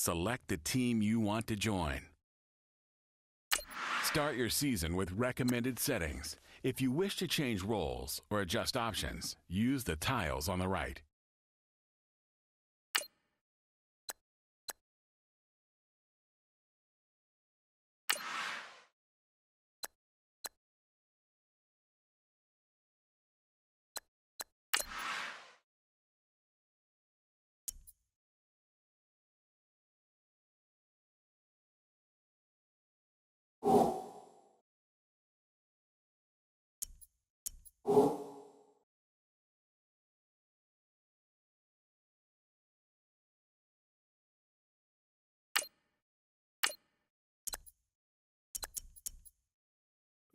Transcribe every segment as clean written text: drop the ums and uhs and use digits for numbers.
select the team you want to join. Start your season with recommended settings. If you wish to change roles or adjust options, use the tiles on the right.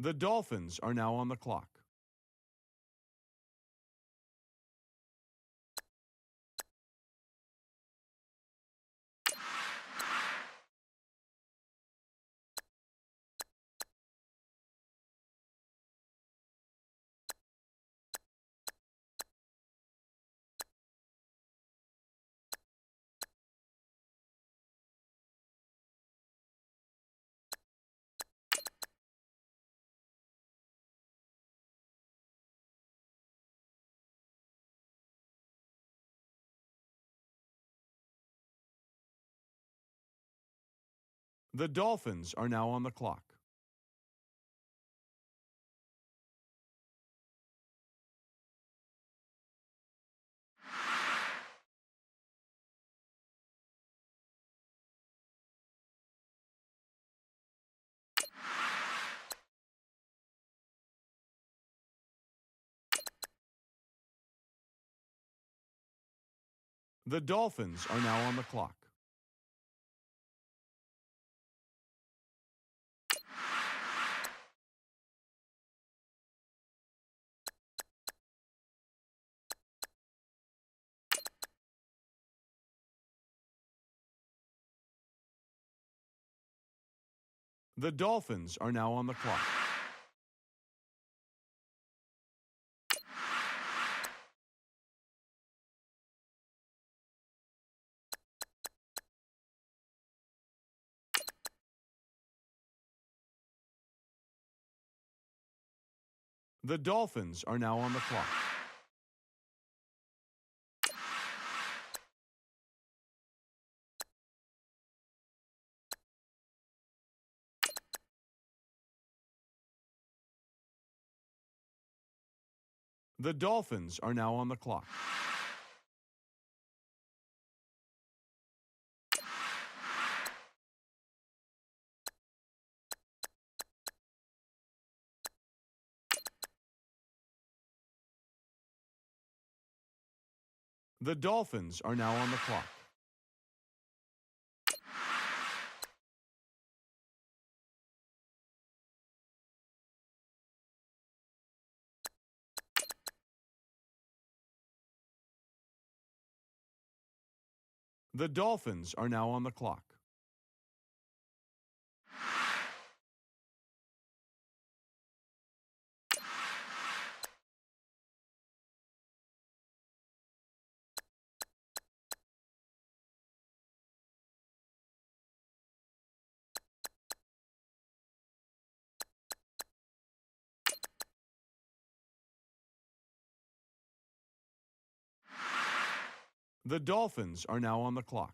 The Dolphins are now on the clock. The Dolphins are now on the clock. The Dolphins are now on the clock. The Dolphins are now on the clock. The Dolphins are now on the clock. The Dolphins are now on the clock. The Dolphins are now on the clock. The Dolphins are now on the clock. The Dolphins are now on the clock.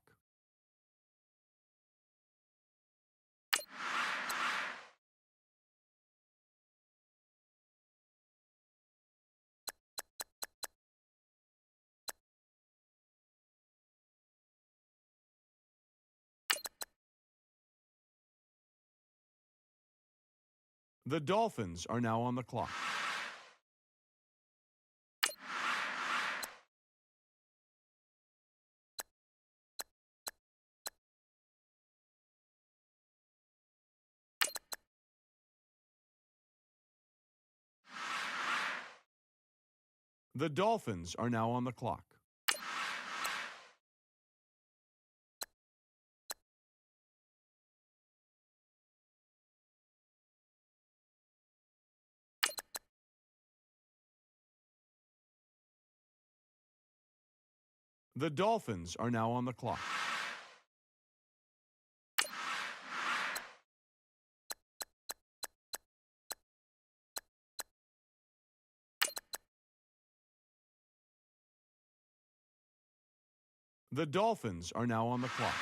The Dolphins are now on the clock. The Dolphins are now on the clock. The Dolphins are now on the clock. The Dolphins are now on the clock.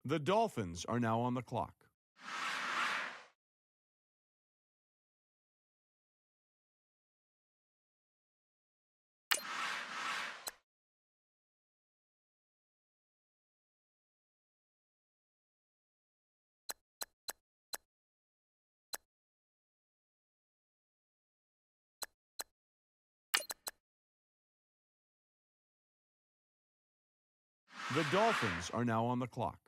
The Dolphins are now on the clock. The Dolphins are now on the clock.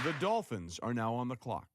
The Dolphins are now on the clock.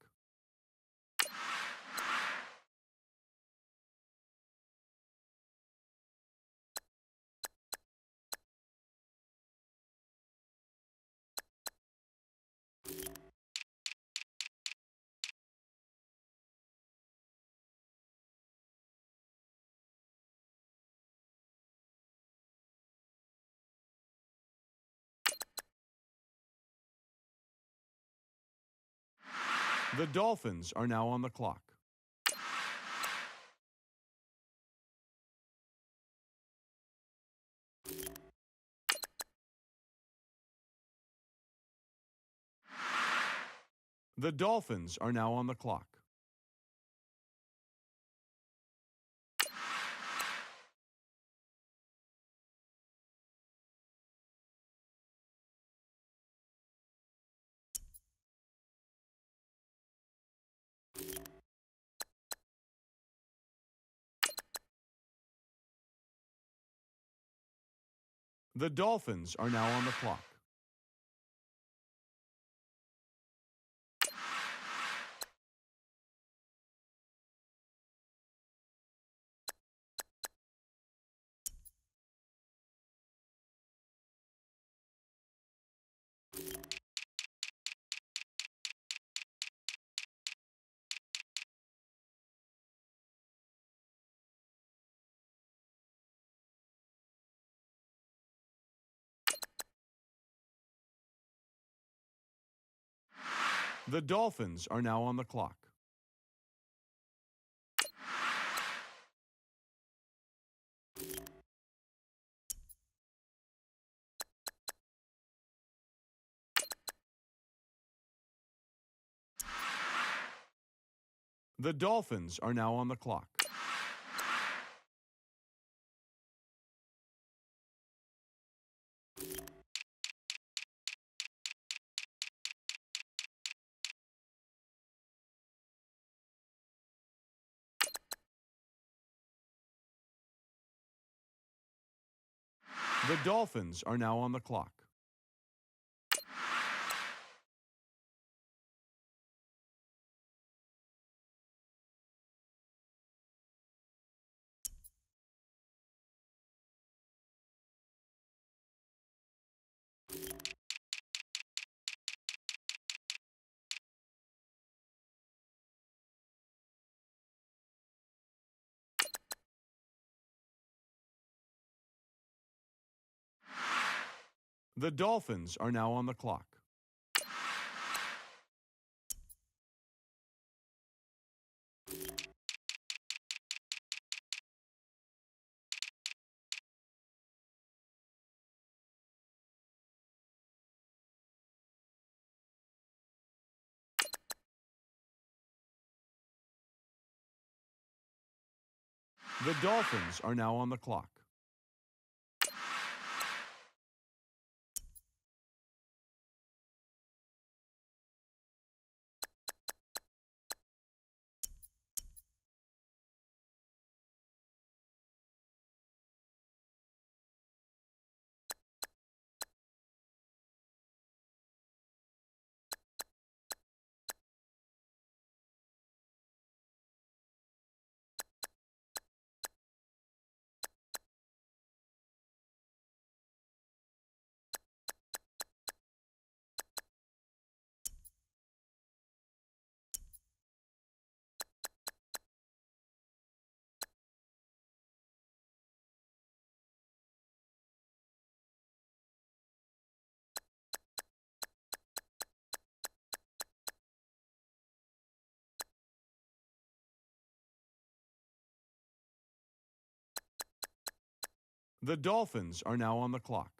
The Dolphins are now on the clock. The Dolphins are now on the clock. The Dolphins are now on the clock. The Dolphins are now on the clock. The Dolphins are now on the clock. The Dolphins are now on the clock. The Dolphins are now on the clock. The Dolphins are now on the clock. The Dolphins are now on the clock.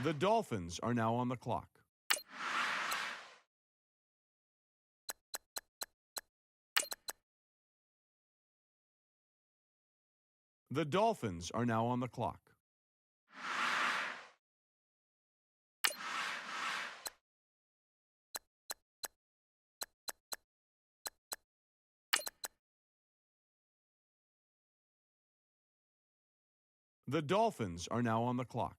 The Dolphins are now on the clock. The Dolphins are now on the clock. The Dolphins are now on the clock.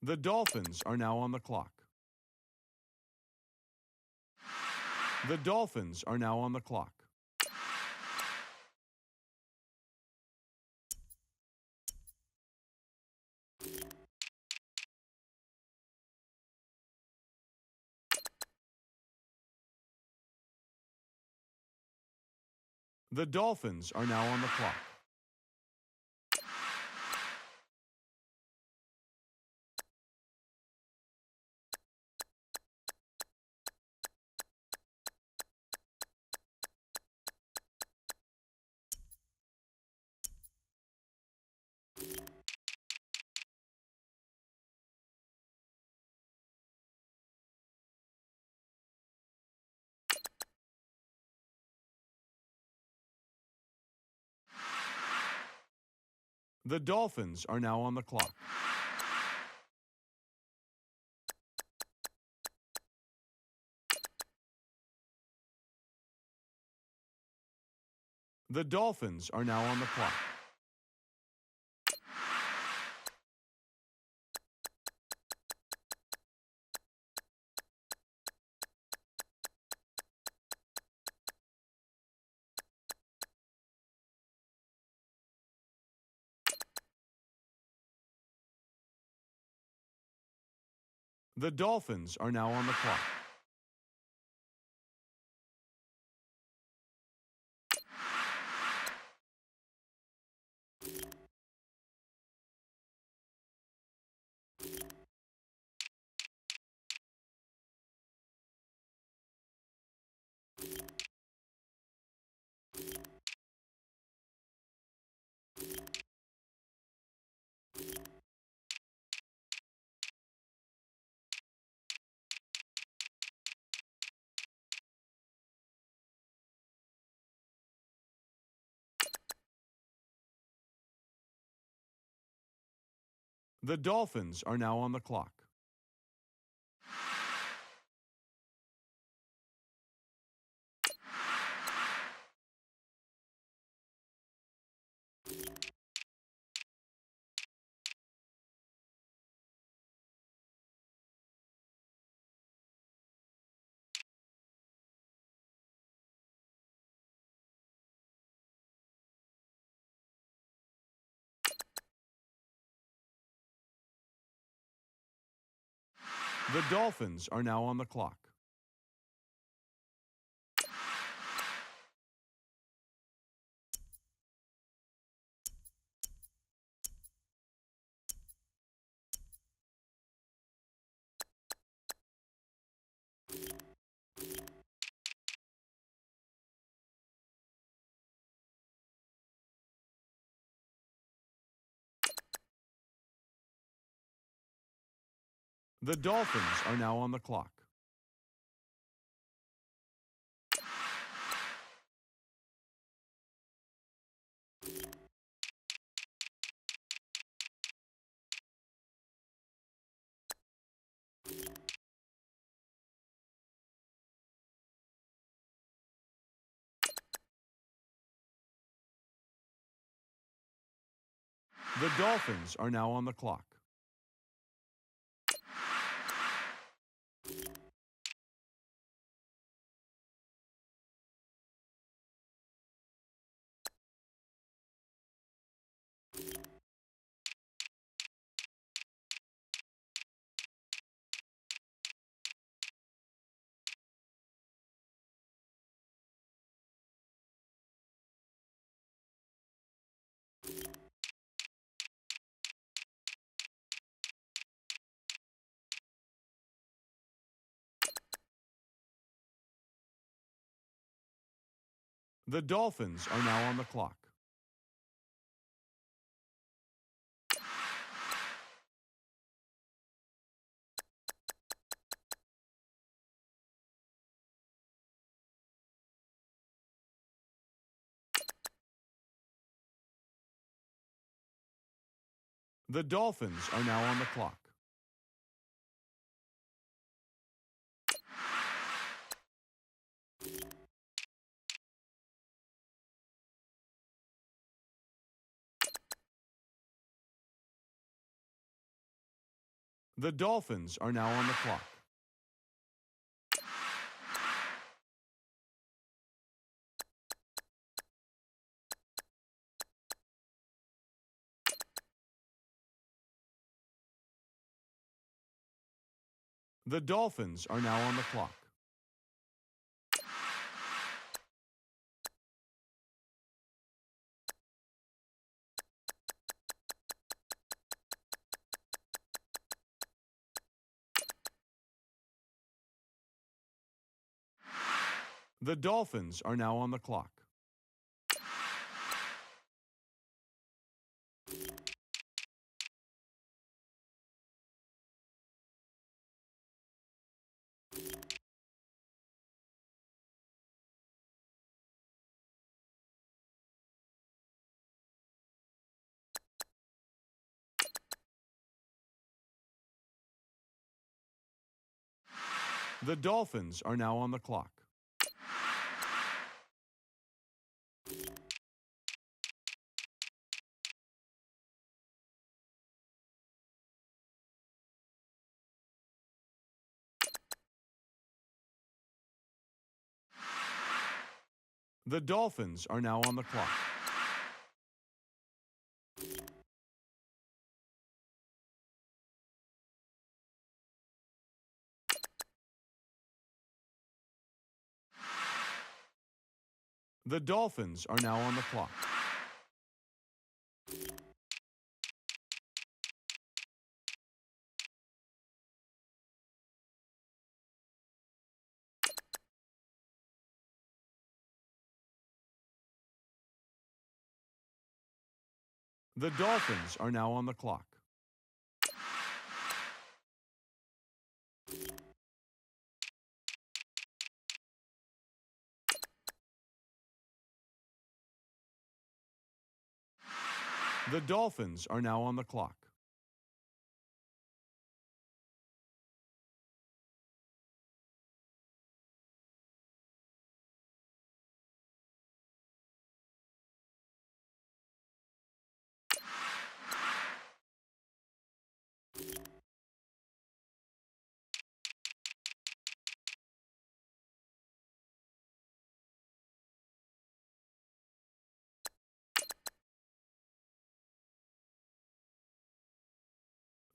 The Dolphins are now on the clock. The Dolphins are now on the clock. The Dolphins are now on the clock. The Dolphins are now on the clock. The Dolphins are now on the clock. The Dolphins are now on the clock. The Dolphins are now on the clock. The Dolphins are now on the clock. The Dolphins are now on the clock. The Dolphins are now on the clock. The Dolphins are now on the clock. The Dolphins are now on the clock. The Dolphins are now on the clock. The Dolphins are now on the clock. The Dolphins are now on the clock. The Dolphins are now on the clock. The Dolphins are now on the clock. The Dolphins are now on the clock. The Dolphins are now on the clock. The Dolphins are now on the clock.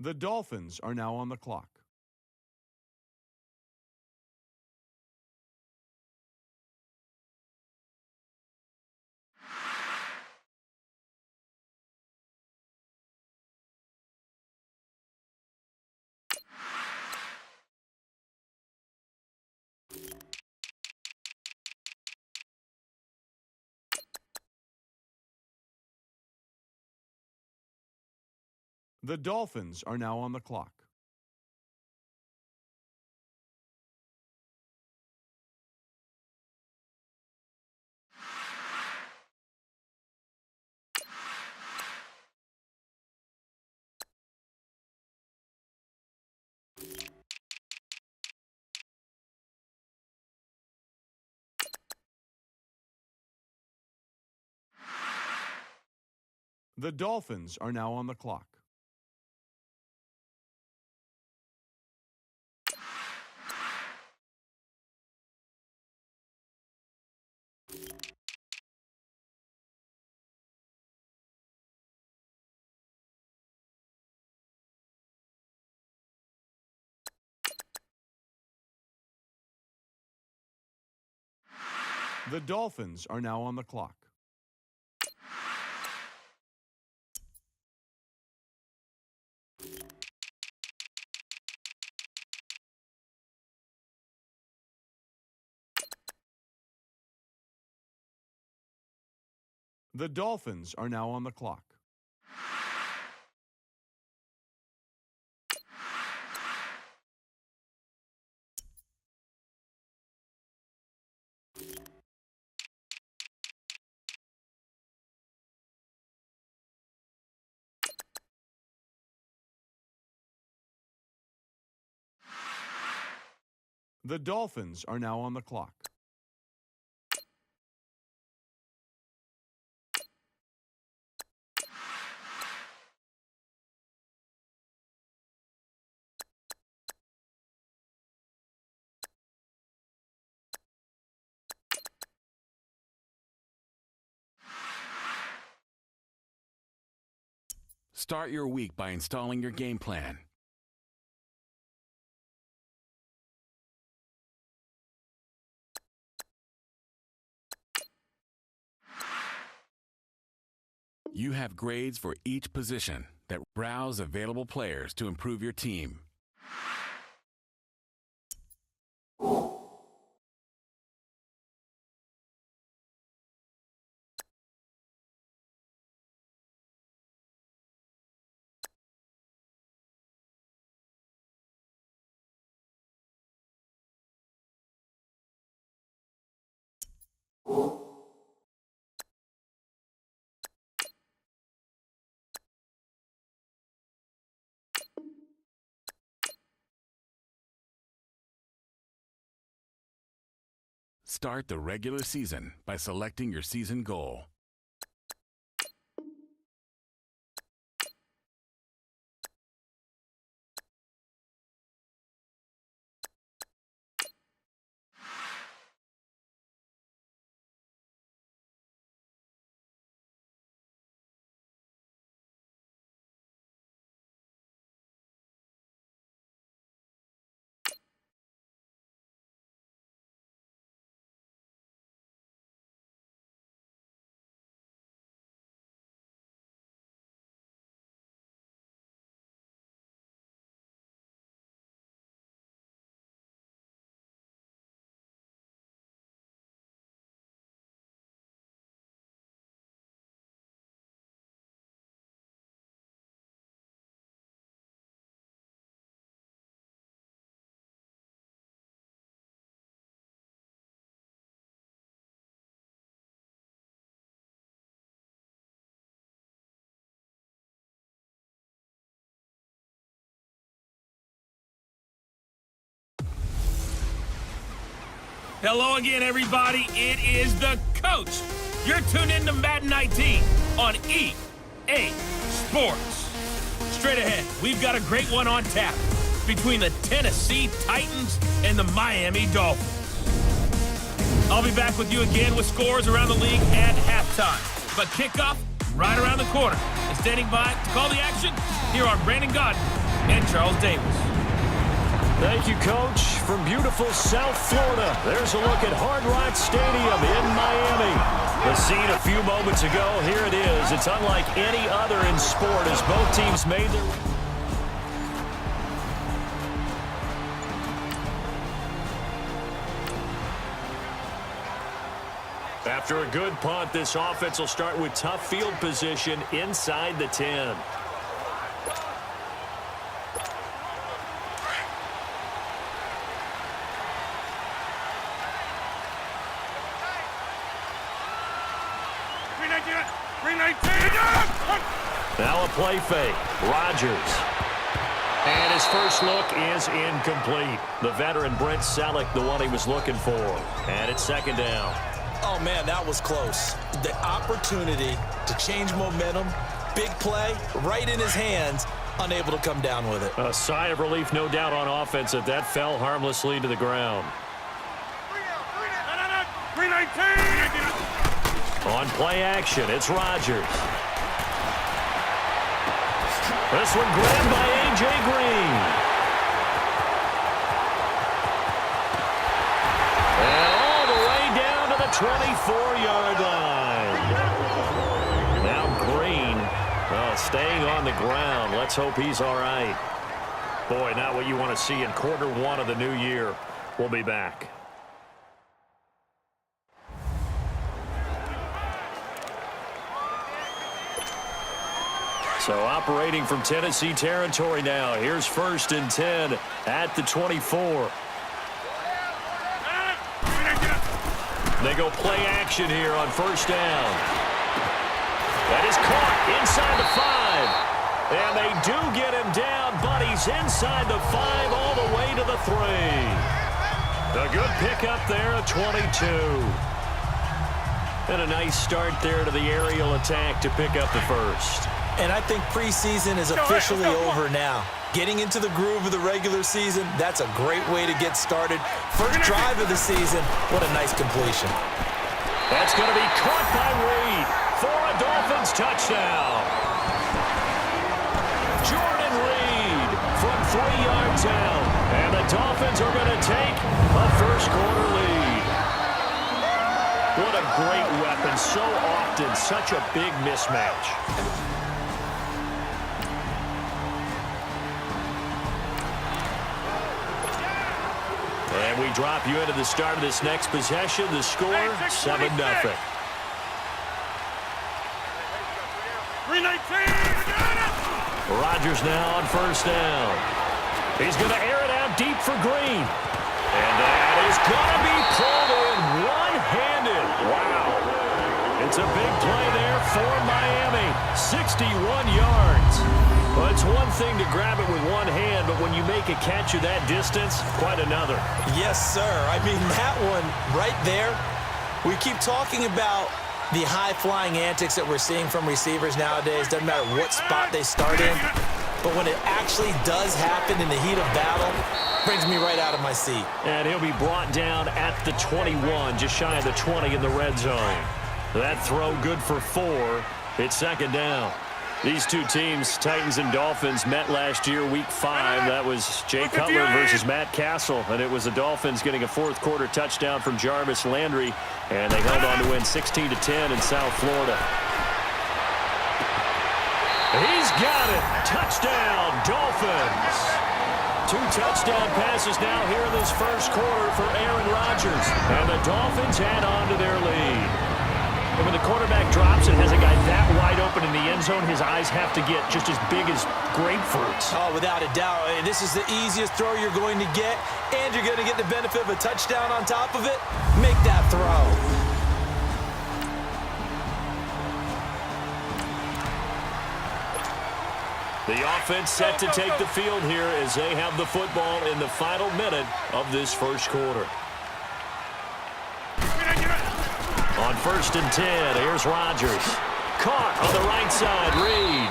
The Dolphins are now on the clock. The Dolphins are now on the clock. The Dolphins are now on the clock. The Dolphins are now on the clock. The Dolphins are now on the clock. The Dolphins are now on the clock. Start your week by installing your game plan. You have grades for each position that browse available players to improve your team. Start the regular season by selecting your season goal. Hello again, everybody. It is the coach. You're tuned in to Madden 19 on EA Sports. Straight ahead, we've got a great one on tap between the Tennessee Titans and the Miami Dolphins. I'll be back with you again with scores around the league at halftime. But kickoff right around the corner. And standing by to call the action, here are Brandon Godden and Charles Davis. Thank you, Coach. From beautiful South Florida, there's a look at Hard Rock Stadium in Miami. The scene a few moments ago, here it is. It's unlike any other in sport as both teams made their... After a good punt, this offense will start with tough field position inside the 10. Now a play fake. Rodgers. And his first look is incomplete. The veteran Brent Selleck, the one he was looking for. And it's second down. Oh, man, that was close. The opportunity to change momentum big play right in his hands, unable to come down with it. A sigh of relief, no doubt, on offense that that fell harmlessly to the ground. On play action, it's Rodgers. This one grabbed by A.J. Green. And all the way down to the 24-yard line. Now Green, staying on the ground. Let's hope he's all right. Boy, not what you want to see in quarter one of the new year. We'll be back. So operating from Tennessee territory now. Here's 1st and 10 at the 24. They go play action here on 1st down. That is caught inside the 5. And they do get him down, but he's inside the 5 all the way to the 3. A good pickup there at 22. And a nice start there to the aerial attack to pick up the 1st. And I think preseason is officially over now. Getting into the groove of the regular season, that's a great way to get started. First drive of the season, what a nice completion. That's going to be caught by Reed for a Dolphins touchdown. Jordan Reed from 3 yards out. And the Dolphins are going to take a first-quarter lead. What a great weapon. So often, such a big mismatch. And we drop you into the start of this next possession. The score, 7-0. Rodgers now on 1st down. He's going to air it out deep for Green. And that is going to be pulled in one-handed. Wow. It's a big play there for Miami. 61 yards. Well, it's one thing to grab it with one hand, but when you make a catch of that distance, quite another. Yes, sir. I mean, that one right there, we keep talking about the high-flying antics that we're seeing from receivers nowadays. Doesn't matter what spot they start in, but when it actually does happen in the heat of battle, brings me right out of my seat. And he'll be brought down at the 21, just shy of the 20 in the red zone. That throw good for 4. It's 2nd down. These two teams, Titans and Dolphins, met last year, Week 5. That was Jay Cutler versus Matt Castle, and it was the Dolphins getting a 4th-quarter touchdown from Jarvis Landry, and they held on to win 16-10 in South Florida. He's got it. Touchdown, Dolphins. 2 touchdown passes now here in this first quarter for Aaron Rodgers, and the Dolphins add on to their lead. And when the quarterback drops and has a guy that wide open in the end zone, his eyes have to get just as big as grapefruits. Oh, without a doubt. This is the easiest throw you're going to get, and you're going to get the benefit of a touchdown on top of it. Make that throw. The offense set to take the field here as they have the football in the final minute of this first quarter. On 1st and 10, here's Rodgers. Caught on the right side, Reed.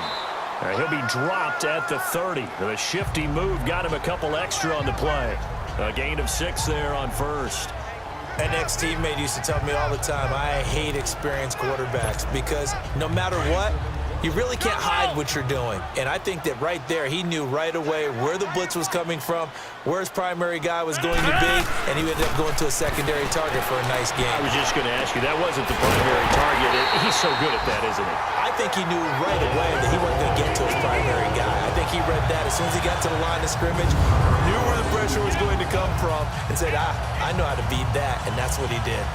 He'll be dropped at the 30. The shifty move got him a couple extra on the play. A gain of 6 there on 1st. An ex-teammate used to tell me all the time, I hate experienced quarterbacks because no matter what, you really can't hide what you're doing. And I think that right there, he knew right away where the blitz was coming from, where his primary guy was going to be, and he ended up going to a secondary target for a nice game. I was just going to ask you, that wasn't the primary target. He's so good at that, isn't he? I think he knew right away that he wasn't going to get to his primary guy. I think he read that as soon as he got to the line of scrimmage, knew where the pressure was going to come from, and said, I know how to beat that, and that's what he did.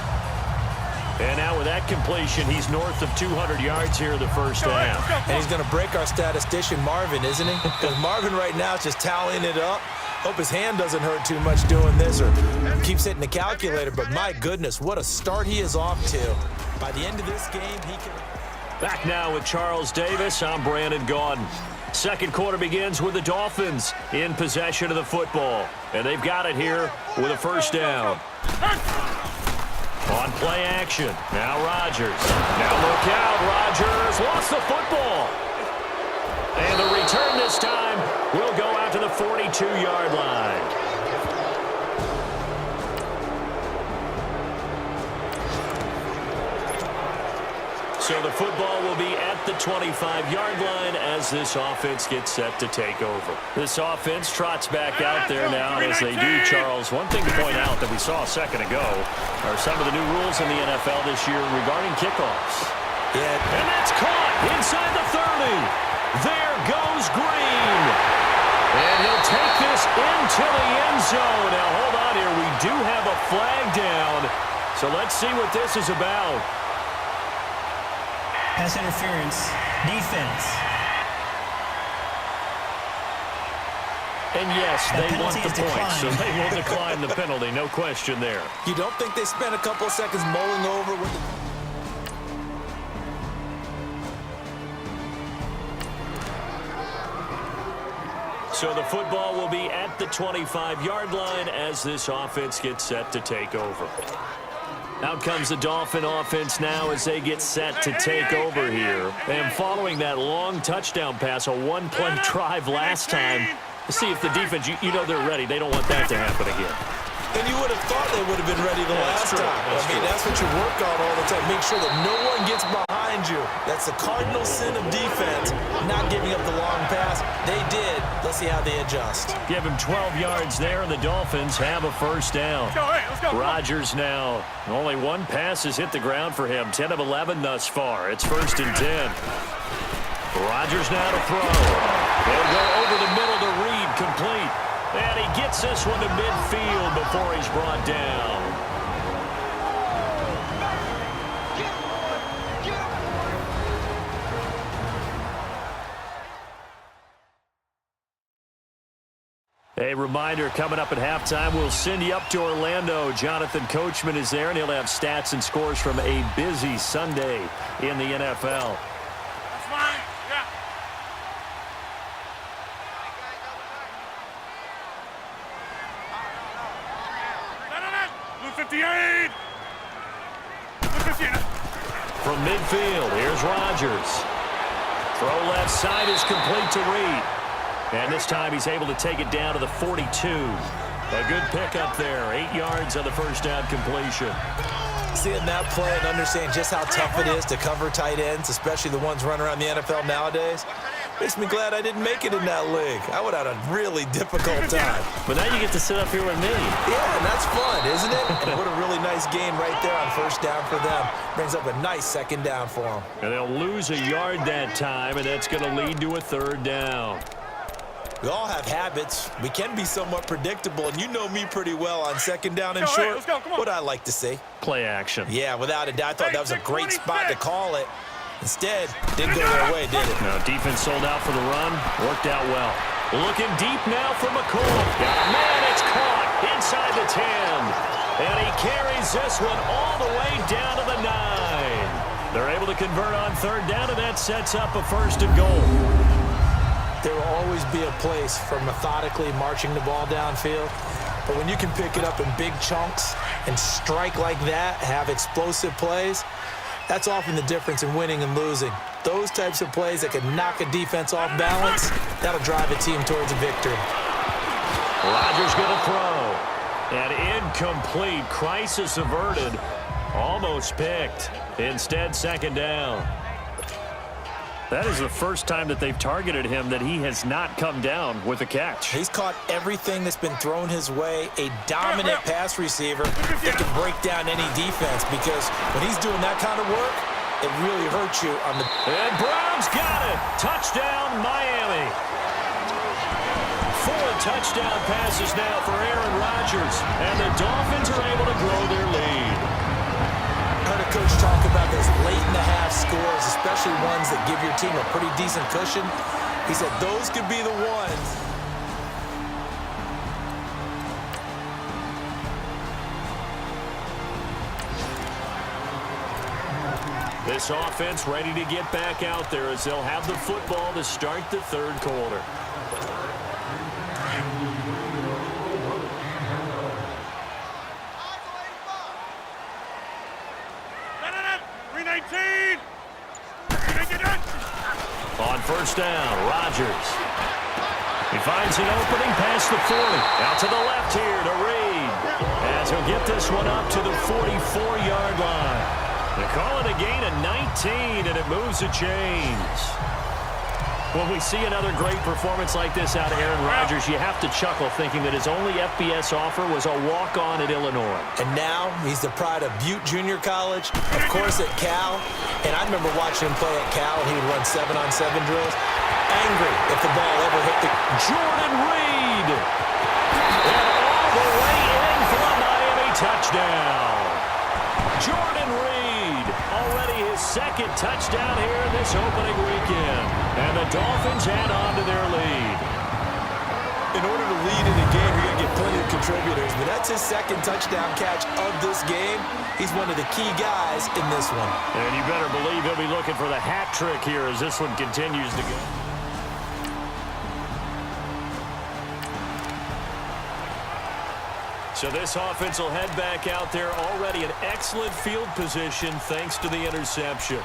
And now with that completion, he's north of 200 yards here the first half. And he's going to break our statistician, Marvin, isn't he? Because Marvin right now is just tallying it up. Hope his hand doesn't hurt too much doing this or keeps hitting the calculator. But my goodness, what a start he is off to. By the end of this game, he can... Back now with Charles Davis, I'm Brandon Gaudin. Second quarter begins with the Dolphins in possession of the football. And they've got it here with a first down. On play action, now Rodgers. Now look out, Rodgers lost the football. And the return this time will go out to the 42-yard line. So the football will be at the 25-yard line as this offense gets set to take over. This offense trots back out there now, and as they do, Charles, one thing to point out that we saw a second ago are some of the new rules in the NFL this year regarding kickoffs. Yeah. And that's caught inside the 30. There goes Green. And he'll take this into the end zone. Now, hold on here. We do have a flag down. So let's see what this is about. Pass interference, defense. And yes, they want the point, declined. so they will decline the penalty. No question there. You don't think they spent a couple of seconds mulling over what So the football will be at the 25-yard line as this offense gets set to take over. Out comes the Dolphin offense now as they get set to take over here. And following that long touchdown pass, a one-play drive last time, to see if the defense, you know they're ready. They don't want that to happen again. And you would have thought they would have been ready the last time. That's what you work on all the time. Make sure that no one gets behind you. That's the cardinal sin of defense, not giving up the long pass. They did. Let's see how they adjust. Give him 12 yards there, and the Dolphins have a first down. Let's go. Rodgers now. Only one pass has hit the ground for him. 10 of 11 thus far. It's 1st and 10. Rodgers now to throw. They'll go over the middle to Reed, complete. And he gets this one to midfield before he's brought down. A reminder, coming up at halftime, we'll send you up to Orlando. Jonathan Coachman is there, and he'll have stats and scores from a busy Sunday in the NFL. That's fine. Yeah. Blue 58. Blue 58. From midfield, here's Rodgers. Throw left side is complete to Reed. And this time he's able to take it down to the 42. A good pickup there. 8 yards on the first down completion. Seeing that play and understanding just how tough it is to cover tight ends, especially the ones running around the NFL nowadays, makes me glad I didn't make it in that league. I would have had a really difficult time. But now you get to sit up here with me. Yeah, and that's fun, isn't it? And what a really nice game right there on first down for them. Brings up a nice second down for them. And they'll lose a yard that time, and that's going to lead to a third down. We all have habits. We can be somewhat predictable, and you know me pretty well on second down and short. Let's go, come on. What I like to see. Play action. Yeah, without a doubt. I thought that was a great spot to call it. Instead, didn't go their way, did it? No, defense sold out for the run. Worked out well. Looking deep now for McCoy. Got a man, it's caught inside the 10. And he carries this one all the way down to the 9. They're able to convert on third down, and that sets up a 1st and goal. There will always be a place for methodically marching the ball downfield. But when you can pick it up in big chunks and strike like that, have explosive plays, that's often the difference in winning and losing. Those types of plays that can knock a defense off balance, that'll drive a team towards a victory. Rodgers going to throw. And incomplete. Crisis averted. Almost picked. Instead, second down. That is the first time that they've targeted him that he has not come down with a catch. He's caught everything that's been thrown his way. A dominant pass receiver that can break down any defense, because when he's doing that kind of work, it really hurts you on the... And Browns got it. Touchdown, Miami. 4 touchdown passes now for Aaron Rodgers, and the Dolphins are able to grow their lead. I heard a coach talk about those late-in-the-half scores, especially ones that give your team a pretty decent cushion. He said those could be the ones. This offense ready to get back out there as they'll have the football to start the third quarter. On first down, Rodgers. He finds an opening past the 40. Out to the left here to Reed. As he'll get this one up to the 44-yard line. They call it a gain of 19, and it moves the chains. When we see another great performance like this out of Aaron Rodgers, you have to chuckle thinking that his only FBS offer was a walk-on at Illinois. And now he's the pride of Butte Junior College, of course at Cal. And I remember watching him play at Cal. He would run 7-on-7 drills. Angry if the ball ever hit the... Jordan Reed! And all the way in for a Miami touchdown. Jordan Reed, already his second touchdown here this opening weekend. And the Dolphins add on to their lead. In order to lead in a game, you're going to get plenty of contributors, but that's his second touchdown catch of this game. He's one of the key guys in this one. And you better believe he'll be looking for the hat trick here as this one continues to go. So this offense will head back out there, already in excellent field position thanks to the interception.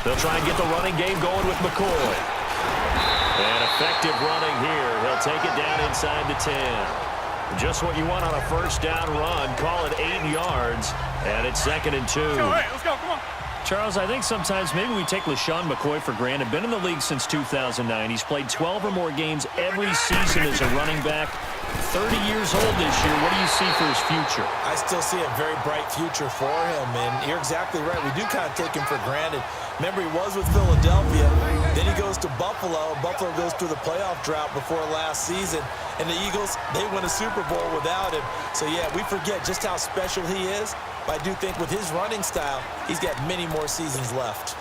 They'll try and get the running game going with McCoy. And effective running here. He'll take it down inside the 10. Just what you want on a first down run. Call it 8 yards. And it's 2nd and 2. Let's go, come on. Charles, I think sometimes maybe we take LaShawn McCoy for granted. Been in the league since 2009. He's played 12 or more games every season as a running back. 30 years old this year. What do you see for his future? I still see a very bright future for him, and you're exactly right. We do kind of take him for granted. Remember, he was with Philadelphia. Then he goes to Buffalo. Buffalo goes through the playoff drought before last season. And the Eagles, they win a Super Bowl without him. So, yeah, we forget just how special he is. But I do think with his running style, he's got many more seasons left.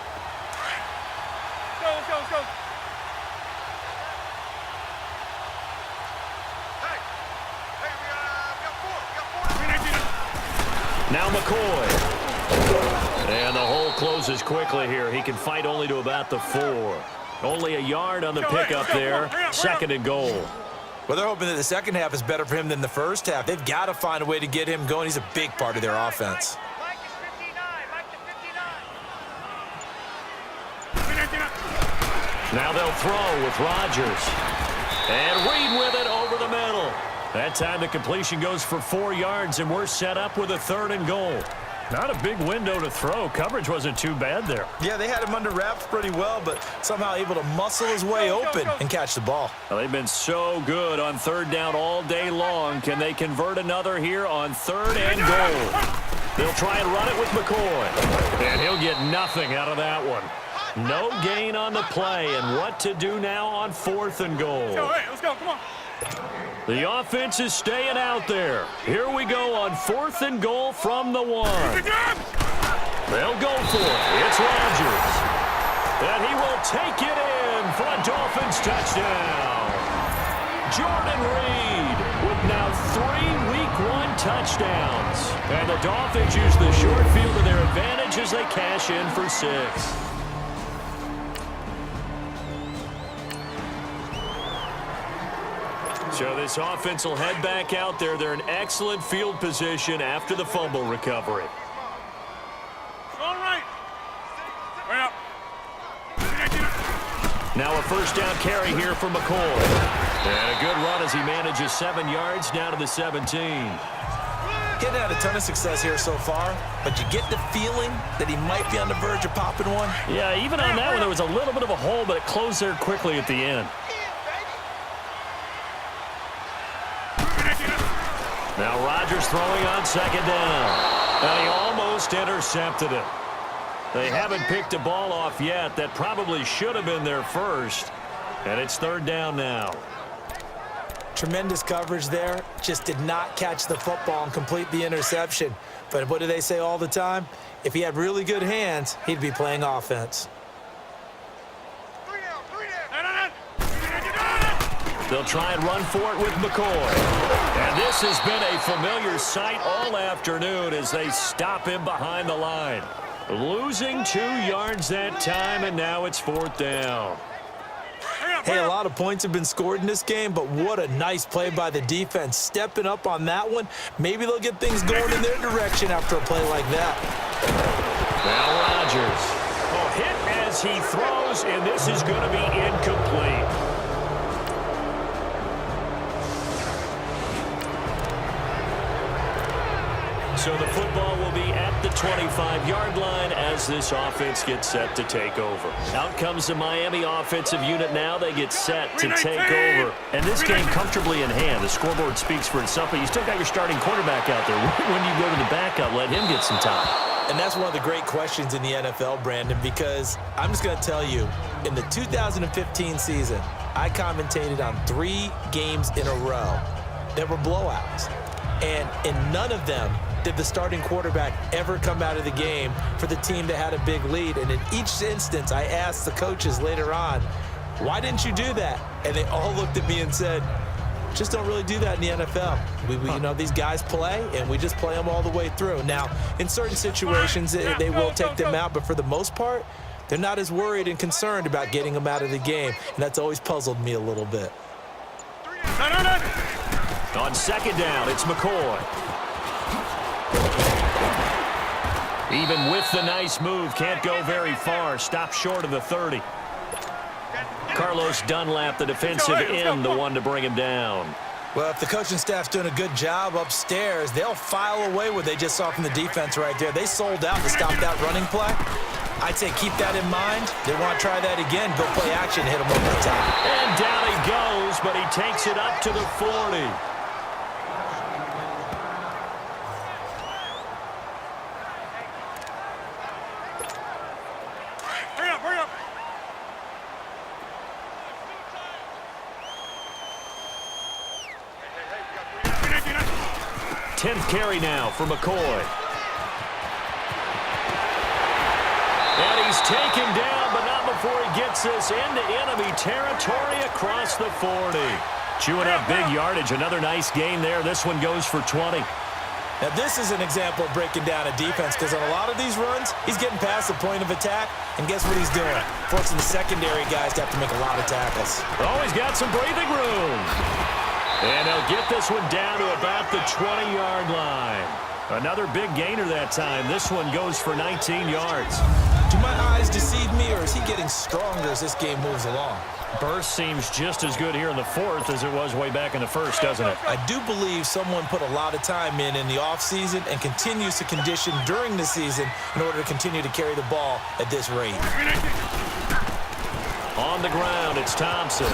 Let's go, let's go. Now McCoy. And the hole closes quickly here. He can fight only to about the 4. Only a yard on the pickup there. 2nd and goal. Well, they're hoping that the second half is better for him than the first half. They've got to find a way to get him going. He's a big part of their offense. Now they'll throw with Rodgers. And Reed with it over the middle. That time the completion goes for 4 yards, and we're set up with a 3rd and goal. Not a big window to throw. Coverage wasn't too bad there. Yeah, they had him under wraps pretty well, but somehow able to muscle his way open and catch the ball. Well, they've been so good on 3rd down all day long. Can they convert another here on 3rd and goal? They'll try and run it with McCoy. And he'll get nothing out of that one. No gain on the play, and what to do now on 4th and goal. Let's go, come on. The offense is staying out there. Here we go on 4th and goal from the 1. They'll go for it. It's Rodgers. And he will take it in for a Dolphins touchdown. Jordan Reed with now 3 Week 1 touchdowns. And the Dolphins use the short field to their advantage as they cash in for 6. So this offense will head back out there. They're in excellent field position after the fumble recovery. All right. Way up. Now a first down carry here for McCoy. And a good run as he manages 7 yards down to the 17. Getting had a ton of success here so far, but you get the feeling that he might be on the verge of popping one. Yeah, even on that one, there was a little bit of a hole, but it closed there quickly at the end. Now Rodgers throwing on 2nd down. And he almost intercepted it. They haven't picked a ball off yet. That probably should have been their first. And it's 3rd down now. Tremendous coverage there. Just did not catch the football and complete the interception. But what do they say all the time? If he had really good hands, he'd be playing offense. They'll try and run for it with McCoy. And this has been a familiar sight all afternoon as they stop him behind the line. Losing 2 yards that time, and now it's 4th down. Hey, a lot of points have been scored in this game, but what a nice play by the defense. Stepping up on that one. Maybe they'll get things going in their direction after a play like that. Now Rodgers. Oh, hit as he throws, and this is going to be incomplete. So the football will be at the 25-yard line as this offense gets set to take over. Out comes the Miami offensive unit now. They get set to take over. And this game comfortably in hand. The scoreboard speaks for itself, but you still got your starting quarterback out there. When you go to the backup, let him get some time. And that's one of the great questions in the NFL, Brandon, because I'm just going to tell you, in the 2015 season, I commentated on 3 games in a row that were blowouts. And in none of them did the starting quarterback ever come out of the game for the team that had a big lead. And in each instance, I asked the coaches later on, why didn't you do that? And they all looked at me and said, just don't really do that in the NFL. You know, these guys play, and we just play them all the way through. Now, in certain situations, they will take them out, but for the most part, they're not as worried and concerned about getting them out of the game, and that's always puzzled me a little bit. On 2nd down, it's McCoy. Even with the nice move, can't go very far. Stop short of the 30. Carlos Dunlap, the defensive end, the one to bring him down. Well, if the coaching staff's doing a good job upstairs, they'll file away what they just saw from the defense right there. They sold out to stop that running play. I'd say keep that in mind. They want to try that again. Go play action, hit him over the top. And down he goes, but he takes it up to the 40. Hurry up. 10th carry now for McCoy. And he's taken down, but not before he gets this into enemy territory across the 40. Chewing up big yardage. Another nice gain there. This one goes for 20. Now, this is an example of breaking down a defense, because on a lot of these runs, he's getting past the point of attack, and guess what he's doing? Forcing the secondary guys to have to make a lot of tackles. Oh, he's got some breathing room. And they'll get this one down to about the 20-yard line. Another big gainer that time. This one goes for 19 yards. Do my eyes deceive me, or is he getting stronger as this game moves along? Burst seems just as good here in the 4th as it was way back in the 1st, doesn't it? I do believe someone put a lot of time in the offseason and continues to condition during the season in order to continue to carry the ball at this rate. On the ground, it's Thompson.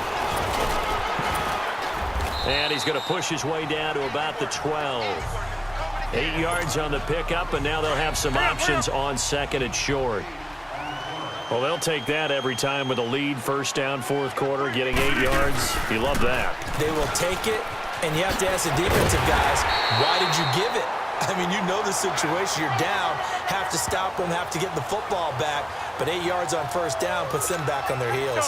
And he's going to push his way down to about the 12. 8 yards on the pickup, and now they'll have some options on 2nd and short. Well, they'll take that every time with a lead. 1st down, 4th quarter, getting 8 yards. You love that. They will take it, and you have to ask the defensive guys, why did you give it? I mean, you know the situation. You're down, have to stop them, have to get the football back. But 8 yards on 1st down puts them back on their heels.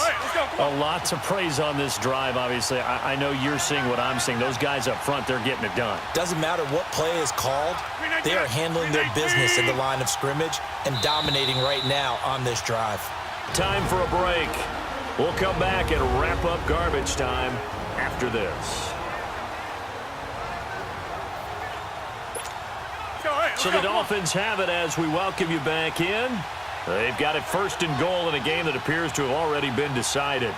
A lot to praise on this drive, obviously. I know you're seeing what I'm seeing. Those guys up front, they're getting it done. Doesn't matter what play is called. They are handling their business at the line of scrimmage and dominating right now on this drive. Time for a break. We'll come back and wrap up garbage time after this. So the Dolphins have it as we welcome you back in. They've got it 1st and goal in a game that appears to have already been decided.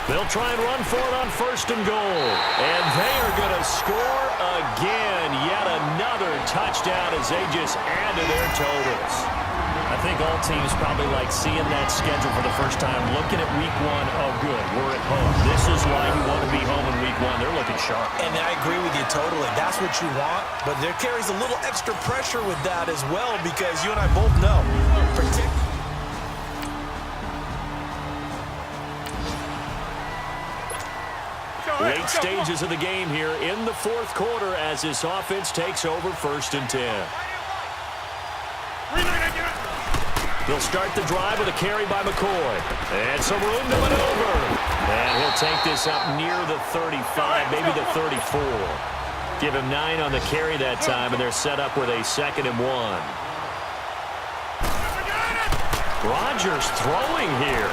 They'll try and run for it on 1st and goal. And they are going to score again. Yet another touchdown as they just add to their totals. I think all teams probably like seeing that schedule for the first time, looking at week 1. Oh, good, we're at home. This is why you want to be home in week 1. They're looking sharp. And I agree with you totally. That's what you want. But there carries a little extra pressure with that as well, because you and I both know. Late stages of the game here in the 4th quarter as this offense takes over 1st and 10. They'll start the drive with a carry by McCoy. And some room to maneuver. And he'll take this up near the 35, maybe the 34. Give him 9 on the carry that time, and they're set up with a 2nd and 1. Rodgers throwing here.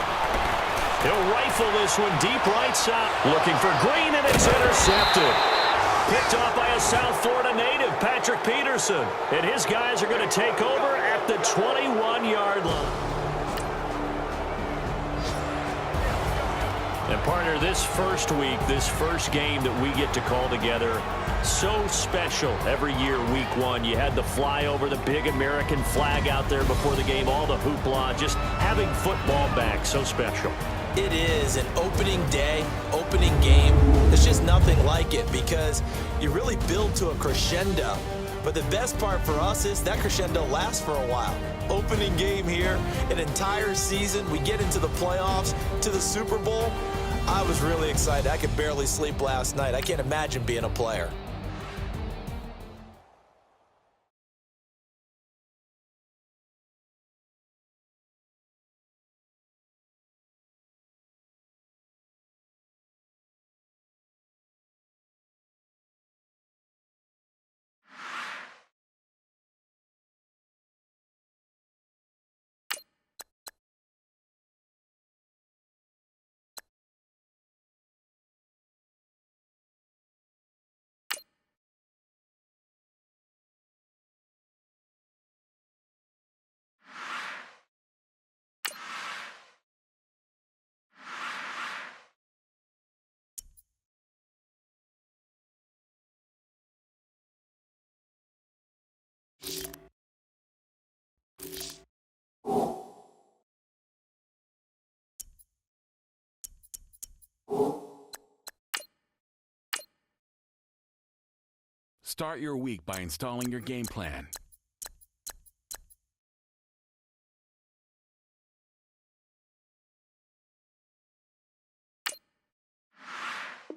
He'll rifle this one deep right side. Looking for Green, and it's intercepted. Picked off by a South Florida native, Patrick Peterson. And his guys are going to take over at the 21-yard line. And partner, this first week, this first game that we get to call together, so special every year, week 1. You had the flyover, the big American flag out there before the game, all the hoopla, just having football back, so special. It is an opening day, opening game. There's just nothing like it because you really build to a crescendo. But the best part for us is that crescendo lasts for a while. Opening game here, an entire season. We get into the playoffs, to the Super Bowl. I was really excited. I could barely sleep last night. I can't imagine being a player. Start your week by installing your game plan.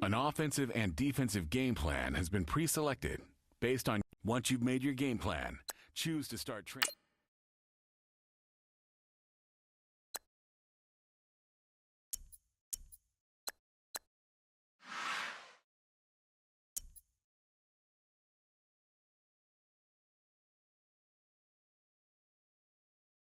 An offensive and defensive game plan has been pre-selected based on once you've made your game plan. Choose to start training.